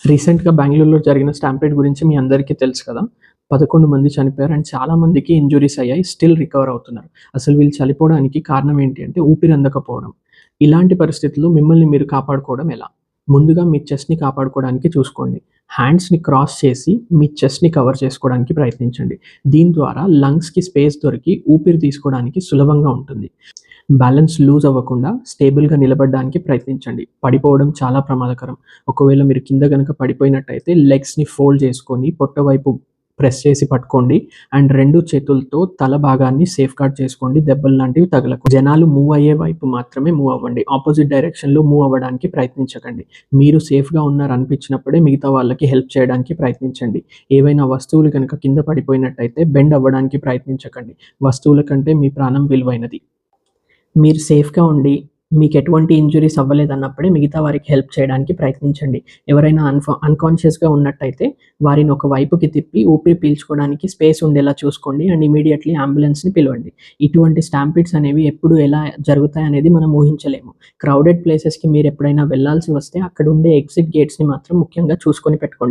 రీసెంట్‌గా బెంగుళూరులో జరిగిన స్టాంపీడ్ గురించి మీ అందరికీ తెలుసు కదా! 11 మంది చనిపోయారు. అండ్ చాలా మందికి ఇంజ్యూరీస్ అయ్యాయి. స్టిల్ రికవర్ అవుతున్నారు. అసలు వీళ్ళు చనిపోవడానికి కారణం ఏంటి అంటే ఊపిరి అందకపోవడం. ఇలాంటి పరిస్థితుల్లో మిమ్మల్ని మీరు కాపాడుకోవడం ఎలా? ముందుగా మీ చెస్ట్‌ని కాపాడుకోవడానికి చూసుకోండి. హ్యాండ్స్‌ని క్రాస్ చేసి మీ చెస్ట్‌ని కవర్ చేసుకోవడానికి ప్రయత్నించండి. దీని ద్వారా లంగ్స్‌కి స్పేస్ దొరికి ఊపిరి తీసుకోవడానికి సులభంగా ఉంటుంది. బ్యాలెన్స్ లూజ్ అవ్వకుండా స్టేబుల్‌గా నిలబడడానికి ప్రయత్నించండి. పడిపోవడం చాలా ప్రమాదకరం. ఒకవేళ మీరు కింద గనక పడిపోయినట్టయితే లెగ్స్‌ని ఫోల్డ్ చేసుకొని పొట్ట వైపు ప్రెస్ చేసి పట్టుకోండి. అండ్ 2 చేతులతో తల భాగాన్ని సేఫ్‌గార్డ్ చేసుకోండి. దెబ్బలు లాంటివి తగలకుండా. జనాలు మూవ్ అయ్యే వైపు మాత్రమే మూవ్ అవ్వండి. ఆపోజిట్ డైరెక్షన్‌లో మూవ్ అవ్వడానికి ప్రయత్నించకండి. మీరు సేఫ్‌గా ఉన్నారనిపించినప్పుడే మిగతా వాళ్ళకి హెల్ప్ చేయడానికి ప్రయత్నించండి. ఏవైనా వస్తువులు గనక కింద పడిపోయినట్టయితే బెండ్ అవ్వడానికి ప్రయత్నించకండి. వస్తువుల కంటే మీ ప్రాణం విలువైనది. మీరు సేఫ్‌గా ఉండి, మీకెటువంటి ఇంజ్యూరీస్ అవ్వలేదన్నప్పుడే మిగతా వారికి హెల్ప్ చేయడానికి ప్రయత్నించండి. ఎవరైనా అన్‌కాన్షియస్‌గా ఉన్నట్టయితే వారిని ఒక వైపుకి తిప్పి ఊపిరి పీల్చుకోవడానికి స్పేస్ ఉండేలా చూసుకోండి. అండ్ ఇమ్మీడియేట్‌లీ అంబులెన్స్‌ని పిలవండి. ఇటువంటి స్టాంపీడ్స్ అనేవి ఎప్పుడు ఎలా జరుగుతాయనేది మనం ఊహించలేము. క్రౌడెడ్ ప్లేసెస్‌కి మీరెప్పుడైనా వెళ్ళాల్సి వస్తే అక్కడుండే ఎగ్జిట్ గేట్స్‌ని మాత్రం ముఖ్యంగా చూసుకొని పెట్టుకోండి.